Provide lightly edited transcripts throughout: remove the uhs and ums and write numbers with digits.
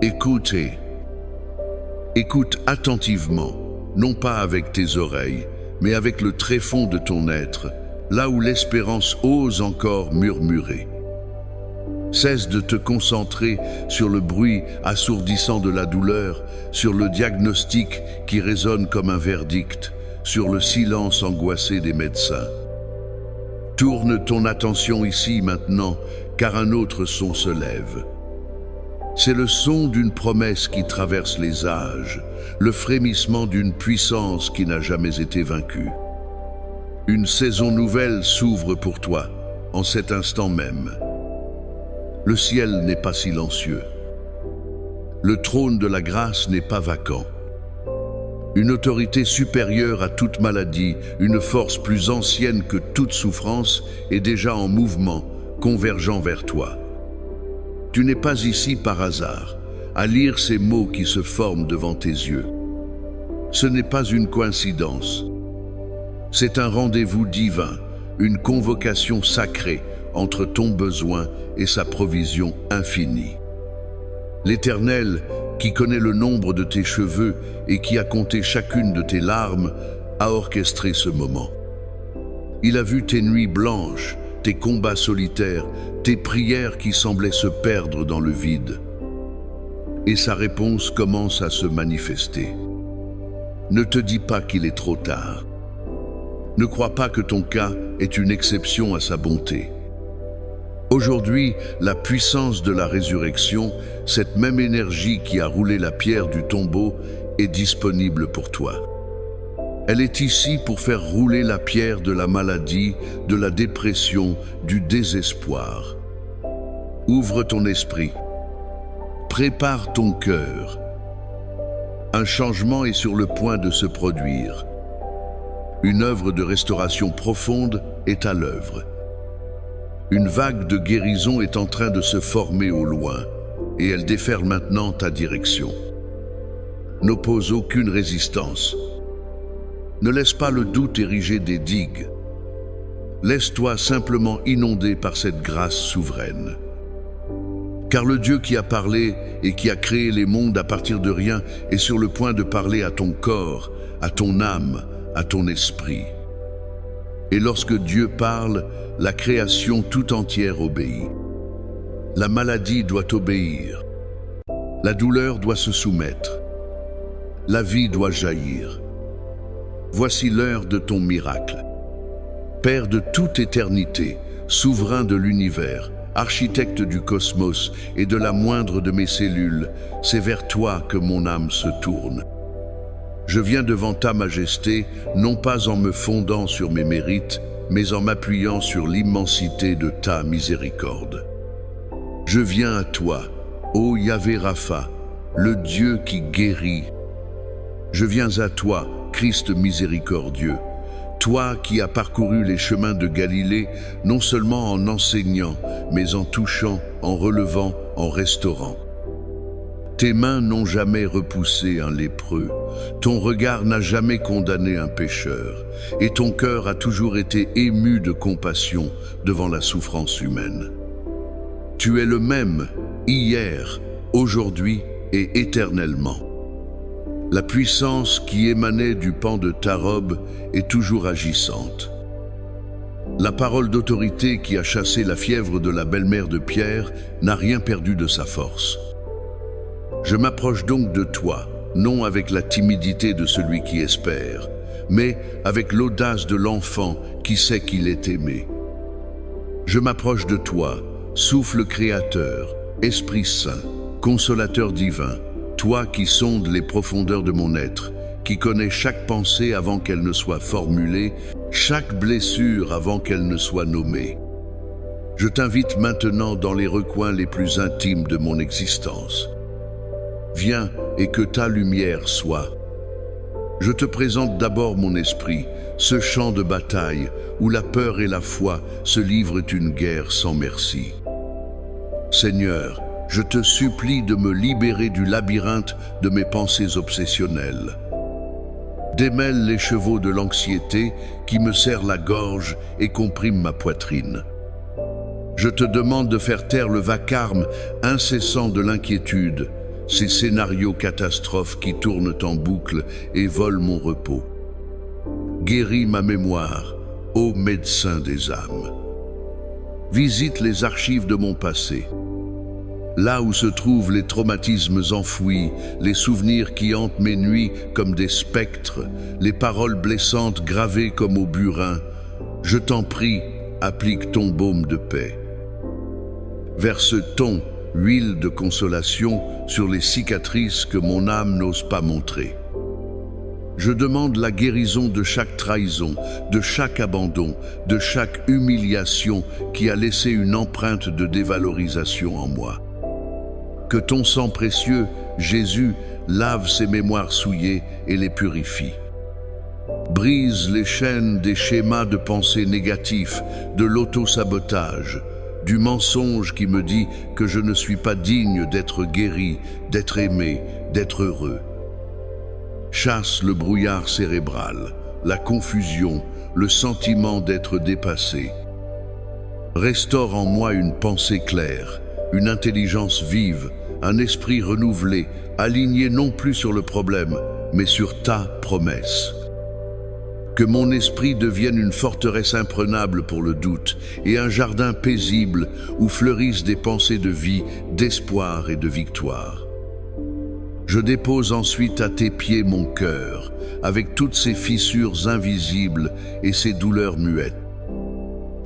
Écoutez. Écoute attentivement, non pas avec tes oreilles, mais avec le tréfonds de ton être, là où l'espérance ose encore murmurer. Cesse de te concentrer sur le bruit assourdissant de la douleur, sur le diagnostic qui résonne comme un verdict, sur le silence angoissé des médecins. Tourne ton attention ici maintenant, car un autre son se lève. C'est le son d'une promesse qui traverse les âges, le frémissement d'une puissance qui n'a jamais été vaincue. Une saison nouvelle s'ouvre pour toi, en cet instant même. Le ciel n'est pas silencieux. Le trône de la grâce n'est pas vacant. Une autorité supérieure à toute maladie, une force plus ancienne que toute souffrance est déjà en mouvement, convergeant vers toi. Tu n'es pas ici par hasard, à lire ces mots qui se forment devant tes yeux. Ce n'est pas une coïncidence. C'est un rendez-vous divin, une convocation sacrée entre ton besoin et sa provision infinie. L'Éternel, qui connaît le nombre de tes cheveux et qui a compté chacune de tes larmes, a orchestré ce moment. Il a vu tes nuits blanches, tes combats solitaires, tes prières qui semblaient se perdre dans le vide. Et sa réponse commence à se manifester. Ne te dis pas qu'il est trop tard. Ne crois pas que ton cas est une exception à sa bonté. Aujourd'hui, la puissance de la résurrection, cette même énergie qui a roulé la pierre du tombeau, est disponible pour toi. Elle est ici pour faire rouler la pierre de la maladie, de la dépression, du désespoir. Ouvre ton esprit. Prépare ton cœur. Un changement est sur le point de se produire. Une œuvre de restauration profonde est à l'œuvre. Une vague de guérison est en train de se former au loin, et elle déferle maintenant ta direction. N'oppose aucune résistance. Ne laisse pas le doute ériger des digues. Laisse-toi simplement inonder par cette grâce souveraine. Car le Dieu qui a parlé et qui a créé les mondes à partir de rien est sur le point de parler à ton corps, à ton âme, à ton esprit. Et lorsque Dieu parle, la création tout entière obéit. La maladie doit obéir. La douleur doit se soumettre. La vie doit jaillir. Voici l'heure de ton miracle. Père de toute éternité, souverain de l'univers, architecte du cosmos et de la moindre de mes cellules, c'est vers toi que mon âme se tourne. Je viens devant ta majesté, non pas en me fondant sur mes mérites, mais en m'appuyant sur l'immensité de ta miséricorde. Je viens à toi, ô Yahvé Rapha, le Dieu qui guérit. Je viens à toi, Christ miséricordieux, toi qui as parcouru les chemins de Galilée, non seulement en enseignant, mais en touchant, en relevant, en restaurant. Tes mains n'ont jamais repoussé un lépreux, ton regard n'a jamais condamné un pécheur, et ton cœur a toujours été ému de compassion devant la souffrance humaine. Tu es le même, hier, aujourd'hui et éternellement. La puissance qui émanait du pan de ta robe est toujours agissante. La parole d'autorité qui a chassé la fièvre de la belle-mère de Pierre n'a rien perdu de sa force. Je m'approche donc de toi, non avec la timidité de celui qui espère, mais avec l'audace de l'enfant qui sait qu'il est aimé. Je m'approche de toi, souffle créateur, Esprit Saint, consolateur divin, toi qui sondes les profondeurs de mon être, qui connais chaque pensée avant qu'elle ne soit formulée, chaque blessure avant qu'elle ne soit nommée. Je t'invite maintenant dans les recoins les plus intimes de mon existence. Viens et que ta lumière soit. Je te présente d'abord mon esprit, ce champ de bataille où la peur et la foi se livrent une guerre sans merci. Seigneur, je te supplie de me libérer du labyrinthe de mes pensées obsessionnelles. Démêle les chevaux de l'anxiété qui me serrent la gorge et compriment ma poitrine. Je te demande de faire taire le vacarme incessant de l'inquiétude, ces scénarios catastrophes qui tournent en boucle et volent mon repos. Guéris ma mémoire, ô médecin des âmes. Visite les archives de mon passé. Là où se trouvent les traumatismes enfouis, les souvenirs qui hantent mes nuits comme des spectres, les paroles blessantes gravées comme au burin, je t'en prie, applique ton baume de paix. Verse-t-on huile de consolation sur les cicatrices que mon âme n'ose pas montrer. Je demande la guérison de chaque trahison, de chaque abandon, de chaque humiliation qui a laissé une empreinte de dévalorisation en moi. Que ton sang précieux, Jésus, lave ces mémoires souillées et les purifie. Brise les chaînes des schémas de pensée négatifs, de l'auto-sabotage, du mensonge qui me dit que je ne suis pas digne d'être guéri, d'être aimé, d'être heureux. Chasse le brouillard cérébral, la confusion, le sentiment d'être dépassé. Restaure en moi une pensée claire, une intelligence vive, un esprit renouvelé, aligné non plus sur le problème, mais sur ta promesse. Que mon esprit devienne une forteresse imprenable pour le doute et un jardin paisible où fleurissent des pensées de vie, d'espoir et de victoire. Je dépose ensuite à tes pieds mon cœur, avec toutes ses fissures invisibles et ses douleurs muettes.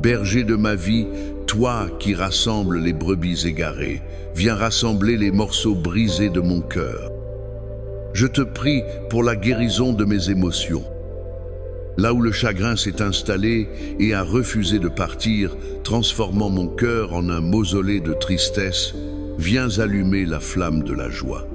Berger de ma vie, toi qui rassembles les brebis égarées, viens rassembler les morceaux brisés de mon cœur. Je te prie pour la guérison de mes émotions. Là où le chagrin s'est installé et a refusé de partir, transformant mon cœur en un mausolée de tristesse, viens allumer la flamme de la joie.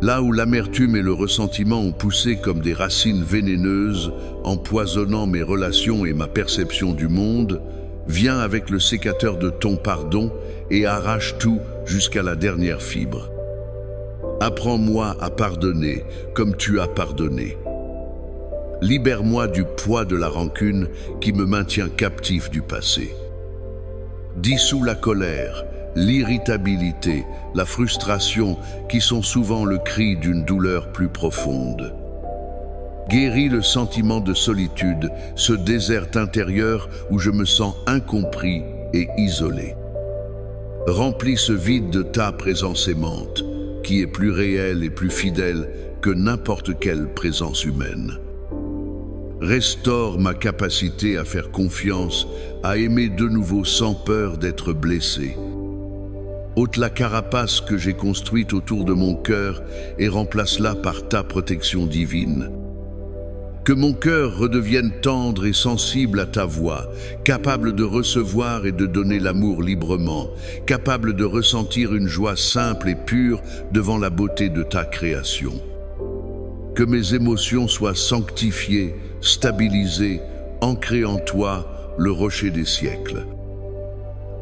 Là où l'amertume et le ressentiment ont poussé comme des racines vénéneuses, empoisonnant mes relations et ma perception du monde, viens avec le sécateur de ton pardon et arrache tout jusqu'à la dernière fibre. Apprends-moi à pardonner comme tu as pardonné. Libère-moi du poids de la rancune qui me maintient captif du passé. Dissous la colère, l'irritabilité, la frustration qui sont souvent le cri d'une douleur plus profonde. Guéris le sentiment de solitude, ce désert intérieur où je me sens incompris et isolé. Remplis ce vide de ta présence aimante, qui est plus réelle et plus fidèle que n'importe quelle présence humaine. Restaure ma capacité à faire confiance, à aimer de nouveau sans peur d'être blessé. Ôte la carapace que j'ai construite autour de mon cœur et remplace-la par ta protection divine. Que mon cœur redevienne tendre et sensible à ta voix, capable de recevoir et de donner l'amour librement, capable de ressentir une joie simple et pure devant la beauté de ta création. Que mes émotions soient sanctifiées, stabilisées, ancrées en toi, le rocher des siècles.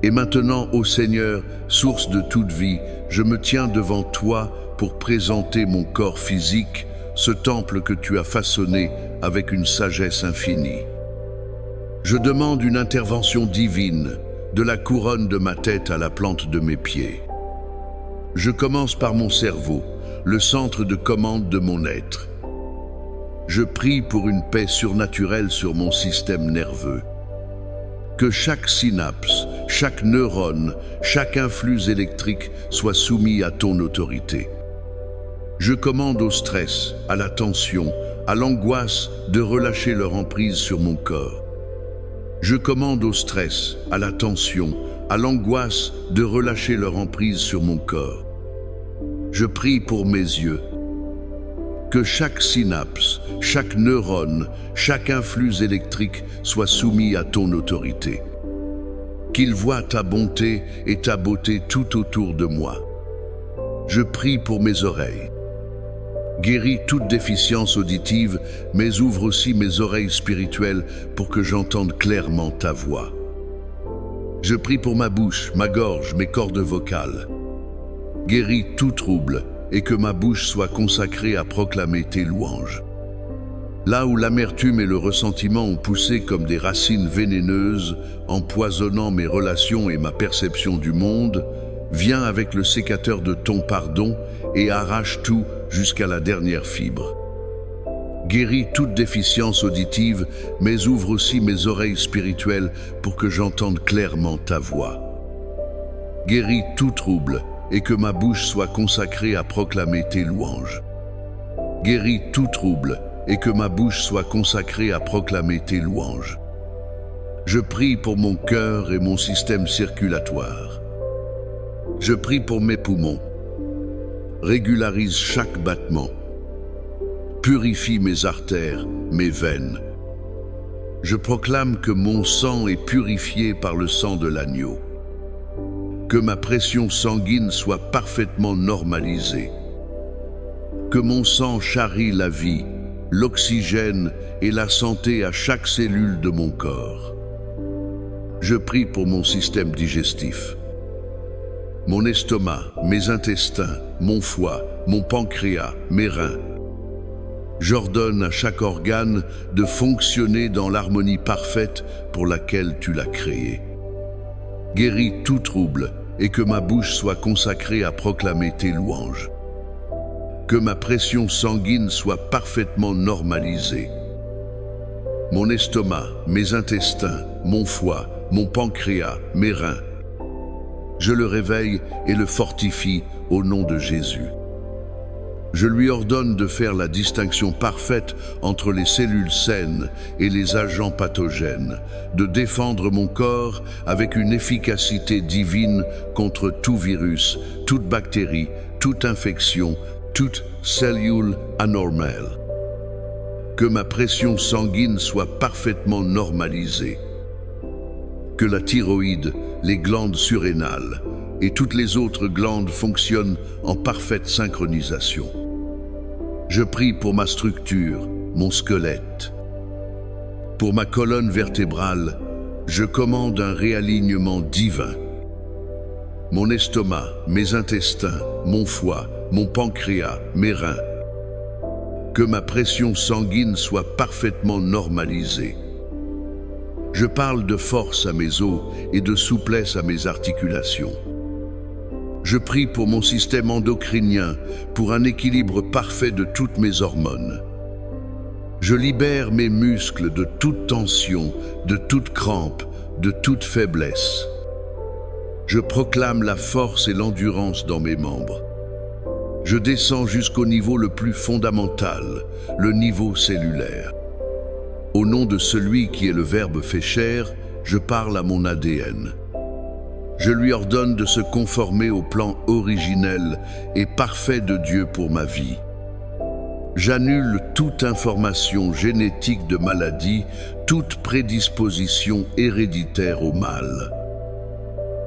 Et maintenant, ô Seigneur, source de toute vie, je me tiens devant toi pour présenter mon corps physique, ce temple que tu as façonné avec une sagesse infinie. Je demande une intervention divine, de la couronne de ma tête à la plante de mes pieds. Je commence par mon cerveau, le centre de commande de mon être. Je prie pour une paix surnaturelle sur mon système nerveux. Que chaque synapse, chaque neurone, chaque influx électrique soit soumis à ton autorité. Je commande au stress, à la tension, à l'angoisse de relâcher leur emprise sur mon corps. Je commande au stress, à la tension, à l'angoisse de relâcher leur emprise sur mon corps. Je prie pour mes yeux. Que chaque synapse, chaque neurone, chaque influx électrique soit soumis à ton autorité. Qu'ils voient ta bonté et ta beauté tout autour de moi. Je prie pour mes oreilles. Guéris toute déficience auditive, mais ouvre aussi mes oreilles spirituelles pour que j'entende clairement ta voix. Je prie pour ma bouche, ma gorge, mes cordes vocales. Guéris tout trouble et que ma bouche soit consacrée à proclamer tes louanges. Là où l'amertume et le ressentiment ont poussé comme des racines vénéneuses, empoisonnant mes relations et ma perception du monde, viens avec le sécateur de ton pardon et arrache tout jusqu'à la dernière fibre. Guéris toute déficience auditive, mais ouvre aussi mes oreilles spirituelles pour que j'entende clairement ta voix. Guéris tout trouble et que ma bouche soit consacrée à proclamer tes louanges. Guéris tout trouble et que ma bouche soit consacrée à proclamer tes louanges. Je prie pour mon cœur et mon système circulatoire. Je prie pour mes poumons. Régularise chaque battement. Purifie mes artères, mes veines. Je proclame que mon sang est purifié par le sang de l'agneau. Que ma pression sanguine soit parfaitement normalisée. Que mon sang charrie la vie, l'oxygène et la santé à chaque cellule de mon corps. Je prie pour mon système digestif. Mon estomac, mes intestins, mon foie, mon pancréas, mes reins. J'ordonne à chaque organe de fonctionner dans l'harmonie parfaite pour laquelle tu l'as créé. Guéris tout trouble et que ma bouche soit consacrée à proclamer tes louanges. Que ma pression sanguine soit parfaitement normalisée. Mon estomac, mes intestins, mon foie, mon pancréas, mes reins. Je le réveille et le fortifie au nom de Jésus. Je lui ordonne de faire la distinction parfaite entre les cellules saines et les agents pathogènes, de défendre mon corps avec une efficacité divine contre tout virus, toute bactérie, toute infection, toute cellule anormale. Que ma pression sanguine soit parfaitement normalisée. Que la thyroïde, les glandes surrénales et toutes les autres glandes fonctionnent en parfaite synchronisation. Je prie pour ma structure, mon squelette. Pour ma colonne vertébrale, je commande un réalignement divin. Mon estomac, mes intestins, mon foie, mon pancréas, mes reins. Que ma pression sanguine soit parfaitement normalisée. Je parle de force à mes os et de souplesse à mes articulations. Je prie pour mon système endocrinien, pour un équilibre parfait de toutes mes hormones. Je libère mes muscles de toute tension, de toute crampe, de toute faiblesse. Je proclame la force et l'endurance dans mes membres. Je descends jusqu'au niveau le plus fondamental, le niveau cellulaire. Au nom de celui qui est le Verbe fait chair, je parle à mon ADN. Je lui ordonne de se conformer au plan originel et parfait de Dieu pour ma vie. J'annule toute information génétique de maladie, toute prédisposition héréditaire au mal.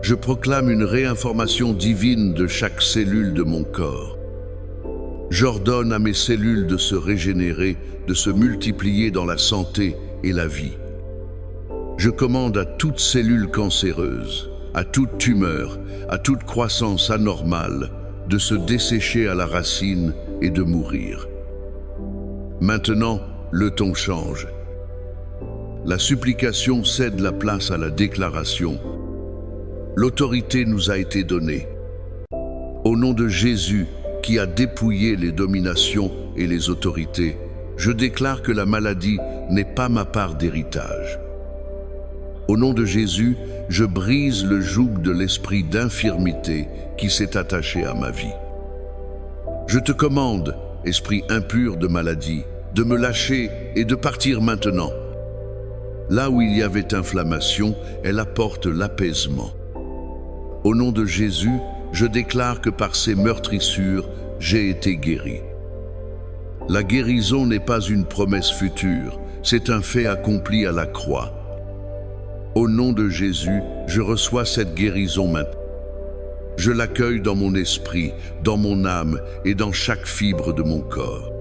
Je proclame une réinformation divine de chaque cellule de mon corps. J'ordonne à mes cellules de se régénérer, de se multiplier dans la santé et la vie. Je commande à toute cellule cancéreuse, à toute tumeur, à toute croissance anormale, de se dessécher à la racine et de mourir. Maintenant, le ton change. La supplication cède la place à la déclaration. L'autorité nous a été donnée. Au nom de Jésus, qui a dépouillé les dominations et les autorités, je déclare que la maladie n'est pas ma part d'héritage. Au nom de Jésus, je brise le joug de l'esprit d'infirmité qui s'est attaché à ma vie. Je te commande, esprit impur de maladie, de me lâcher et de partir maintenant. Là où il y avait inflammation, elle apporte l'apaisement. Au nom de Jésus, je déclare que par ces meurtrissures, j'ai été guéri. La guérison n'est pas une promesse future, c'est un fait accompli à la croix. Au nom de Jésus, je reçois cette guérison maintenant. Je l'accueille dans mon esprit, dans mon âme et dans chaque fibre de mon corps.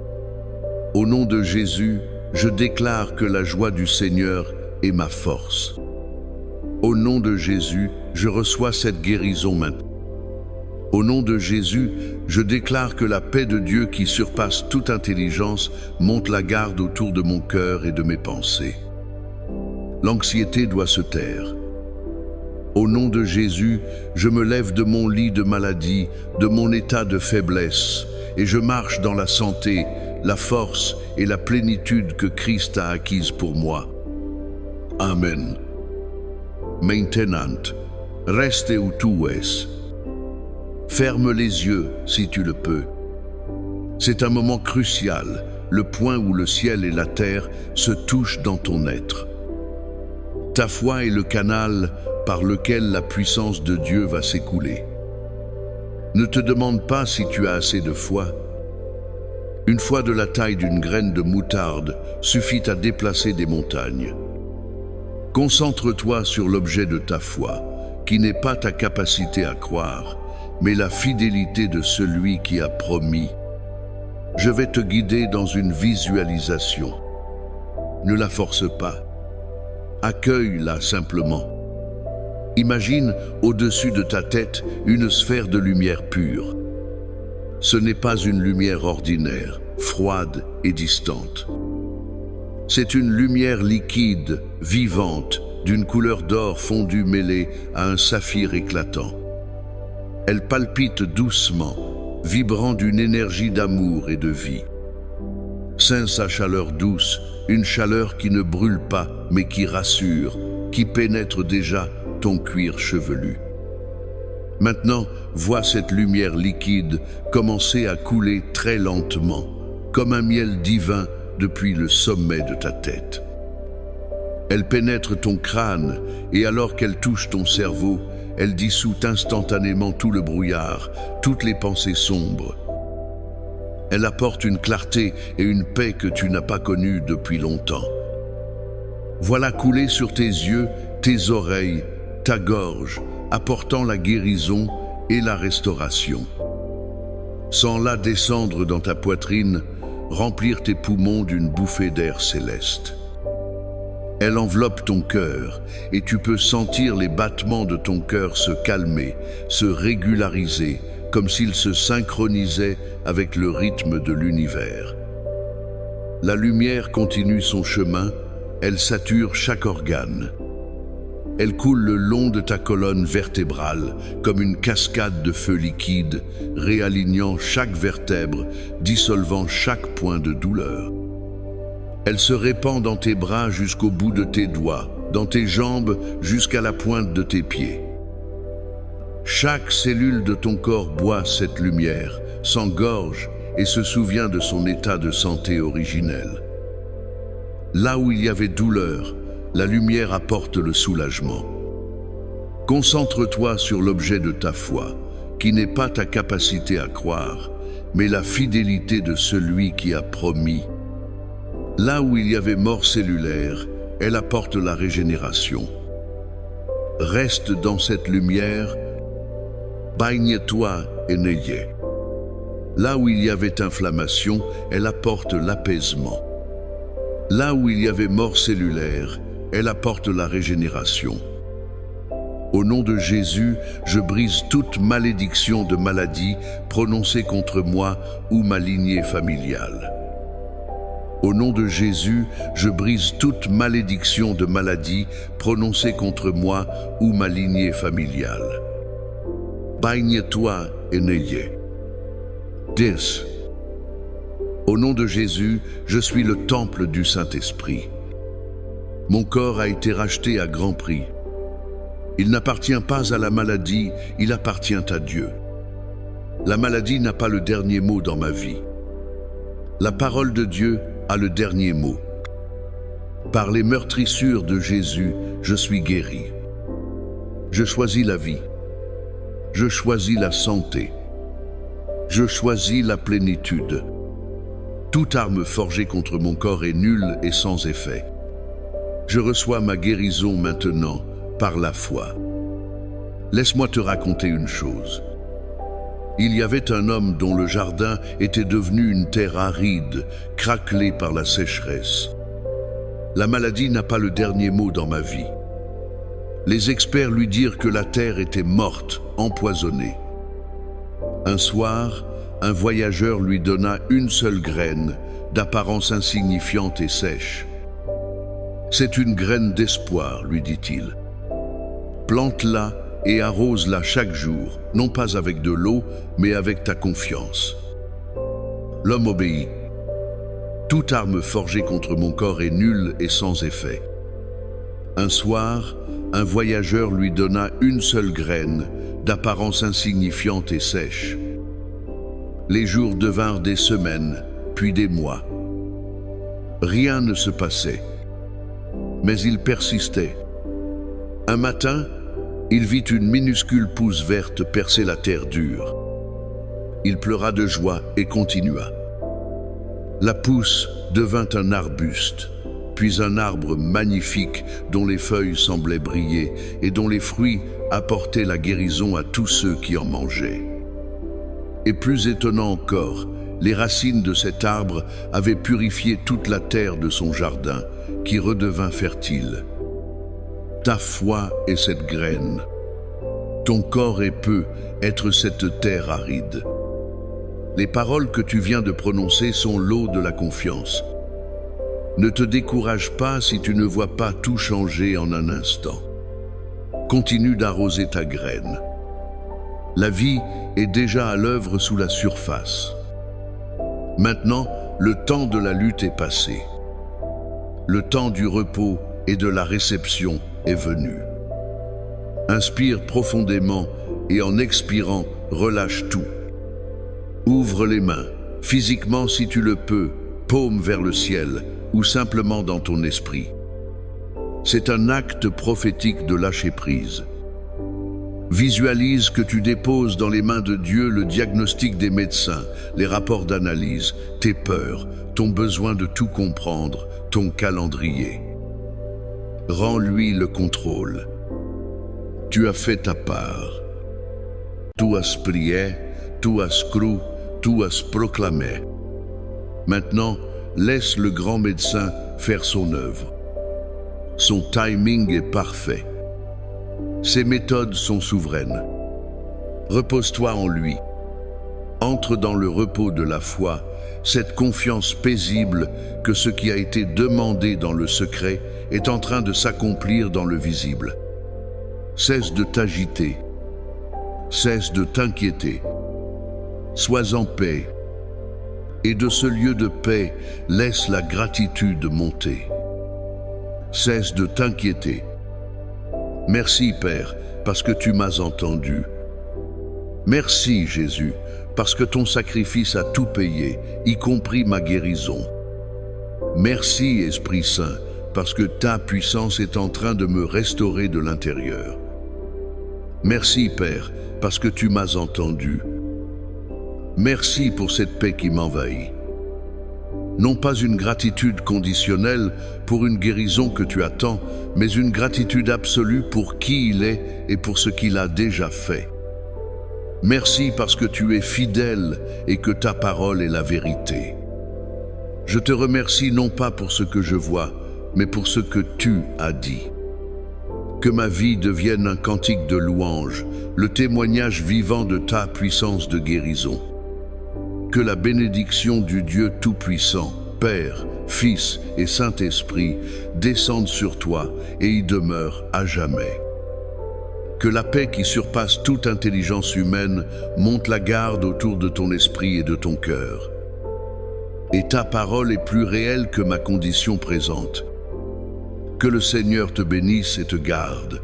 Au nom de Jésus, je déclare que la joie du Seigneur est ma force. Au nom de Jésus, je reçois cette guérison maintenant. Au nom de Jésus, je déclare que la paix de Dieu qui surpasse toute intelligence monte la garde autour de mon cœur et de mes pensées. L'anxiété doit se taire. Au nom de Jésus, je me lève de mon lit de maladie, de mon état de faiblesse, et je marche dans la santé, la force et la plénitude que Christ a acquise pour moi. Amen. Maintenant, reste où tu es. Ferme les yeux si tu le peux. C'est un moment crucial, le point où le ciel et la terre se touchent dans ton être. Ta foi est le canal par lequel la puissance de Dieu va s'écouler. Ne te demande pas si tu as assez de foi. Une foi de la taille d'une graine de moutarde suffit à déplacer des montagnes. Concentre-toi sur l'objet de ta foi, qui n'est pas ta capacité à croire, mais la fidélité de celui qui a promis. Je vais te guider dans une visualisation. Ne la force pas. Accueille-la simplement. Imagine au-dessus de ta tête une sphère de lumière pure. Ce n'est pas une lumière ordinaire, froide et distante. C'est une lumière liquide, vivante, d'une couleur d'or fondu mêlée à un saphir éclatant. Elle palpite doucement, vibrant d'une énergie d'amour et de vie. Sens sa chaleur douce, une chaleur qui ne brûle pas, mais qui rassure, qui pénètre déjà ton cuir chevelu. Maintenant, vois cette lumière liquide commencer à couler très lentement, comme un miel divin depuis le sommet de ta tête. Elle pénètre ton crâne et alors qu'elle touche ton cerveau, elle dissout instantanément tout le brouillard, toutes les pensées sombres. Elle apporte une clarté et une paix que tu n'as pas connues depuis longtemps. Voilà couler sur tes yeux, tes oreilles, ta gorge, apportant la guérison et la restauration. Sens-la descendre dans ta poitrine, remplir tes poumons d'une bouffée d'air céleste. Elle enveloppe ton cœur et tu peux sentir les battements de ton cœur se calmer, se régulariser, comme s'ils se synchronisaient avec le rythme de l'univers. La lumière continue son chemin, elle sature chaque organe. Elle coule le long de ta colonne vertébrale comme une cascade de feu liquide, réalignant chaque vertèbre, dissolvant chaque point de douleur. Elle se répand dans tes bras jusqu'au bout de tes doigts, dans tes jambes jusqu'à la pointe de tes pieds. Chaque cellule de ton corps boit cette lumière, s'engorge et se souvient de son état de santé originel. Là où il y avait douleur, la lumière apporte le soulagement. Concentre-toi sur l'objet de ta foi, qui n'est pas ta capacité à croire, mais la fidélité de celui qui a promis. Là où il y avait mort cellulaire, elle apporte la régénération. Reste dans cette lumière, baigne-toi et n'ayez. Là où il y avait inflammation, elle apporte l'apaisement. Là où il y avait mort cellulaire, elle apporte la régénération. Au nom de Jésus, je brise toute malédiction de maladie prononcée contre moi ou ma lignée familiale. Au nom de Jésus, je brise toute malédiction de maladie prononcée contre moi ou ma lignée familiale. Baigne-toi et n'ayez. 10. Au nom de Jésus, je suis le temple du Saint-Esprit. Mon corps a été racheté à grand prix. Il n'appartient pas à la maladie, il appartient à Dieu. La maladie n'a pas le dernier mot dans ma vie. La parole de Dieu a le dernier mot. Par les meurtrissures de Jésus, je suis guéri. Je choisis la vie. Je choisis la santé. Je choisis la plénitude. Toute arme forgée contre mon corps est nulle et sans effet. Je reçois ma guérison maintenant par la foi. Laisse-moi te raconter une chose. Il y avait un homme dont le jardin était devenu une terre aride, craquelée par la sécheresse. La maladie n'a pas le dernier mot dans ma vie. Les experts lui dirent que la terre était morte, empoisonnée. Un soir, un voyageur lui donna une seule graine, d'apparence insignifiante et sèche. « C'est une graine d'espoir, lui dit-il. Plante-la et arrose-la chaque jour, non pas avec de l'eau, mais avec ta confiance. L'homme obéit. Toute arme forgée contre mon corps est nulle et sans effet. Un soir, un voyageur lui donna une seule graine, d'apparence insignifiante et sèche. Les jours devinrent des semaines, puis des mois. Rien ne se passait, mais il persistait. Un matin, il vit une minuscule pousse verte percer la terre dure. Il pleura de joie et continua. La pousse devint un arbuste, puis un arbre magnifique dont les feuilles semblaient briller et dont les fruits apportaient la guérison à tous ceux qui en mangeaient. Et plus étonnant encore, les racines de cet arbre avaient purifié toute la terre de son jardin, qui redevint fertile. Ta foi est cette graine. Ton corps est peu être cette terre aride. Les paroles que tu viens de prononcer sont l'eau de la confiance. Ne te décourage pas si tu ne vois pas tout changer en un instant. Continue d'arroser ta graine. La vie est déjà à l'œuvre sous la surface. Maintenant, le temps de la lutte est passé. Le temps du repos et de la réception est venu. Inspire profondément et en expirant, relâche tout. Ouvre les mains, physiquement si tu le peux, paume vers le ciel ou simplement dans ton esprit. C'est un acte prophétique de lâcher prise. Visualise que tu déposes dans les mains de Dieu le diagnostic des médecins, les rapports d'analyse, tes peurs, ton besoin de tout comprendre, ton calendrier. Rends-lui le contrôle. Tu as fait ta part. Tu as prié, tu as cru, tu as proclamé. Maintenant, laisse le grand médecin faire son œuvre. Son timing est parfait. Ses méthodes sont souveraines. Repose-toi en lui. Entre dans le repos de la foi, cette confiance paisible que ce qui a été demandé dans le secret est en train de s'accomplir dans le visible. Cesse de t'agiter. Cesse de t'inquiéter. Sois en paix. Et de ce lieu de paix, laisse la gratitude monter. Cesse de t'inquiéter. Merci, Père, parce que tu m'as entendu. Merci, Jésus, parce que ton sacrifice a tout payé, y compris ma guérison. Merci, Esprit Saint, parce que ta puissance est en train de me restaurer de l'intérieur. Merci, Père, parce que tu m'as entendu. Merci pour cette paix qui m'envahit. Non pas une gratitude conditionnelle pour une guérison que tu attends, mais une gratitude absolue pour qui il est et pour ce qu'il a déjà fait. Merci parce que tu es fidèle et que ta parole est la vérité. Je te remercie non pas pour ce que je vois, mais pour ce que tu as dit. Que ma vie devienne un cantique de louange, le témoignage vivant de ta puissance de guérison. Que la bénédiction du Dieu Tout-Puissant, Père, Fils et Saint-Esprit descende sur toi et y demeure à jamais. Que la paix qui surpasse toute intelligence humaine monte la garde autour de ton esprit et de ton cœur. Et ta parole est plus réelle que ma condition présente. Que le Seigneur te bénisse et te garde.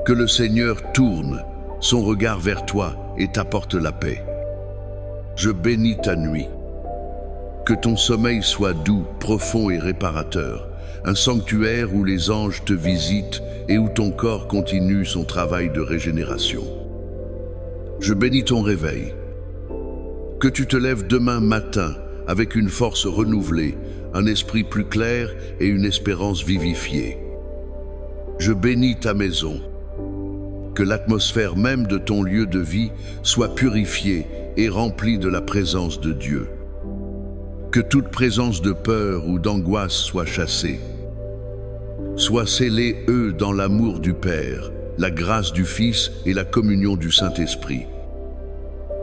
Que le Seigneur tourne son regard vers toi et t'apporte la paix. Je bénis ta nuit. Que ton sommeil soit doux, profond et réparateur, un sanctuaire où les anges te visitent et où ton corps continue son travail de régénération. Je bénis ton réveil. Que tu te lèves demain matin avec une force renouvelée, un esprit plus clair et une espérance vivifiée. Je bénis ta maison. Que l'atmosphère même de ton lieu de vie soit purifiée et remplie de la présence de Dieu. Que toute présence de peur ou d'angoisse soit chassée. Sois scellés, eux, dans l'amour du Père, la grâce du Fils et la communion du Saint-Esprit.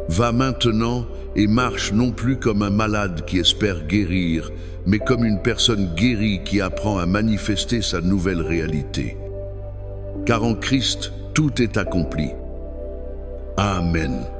Va maintenant et marche non plus comme un malade qui espère guérir, mais comme une personne guérie qui apprend à manifester sa nouvelle réalité. car en Christ, tout est accompli. Amen.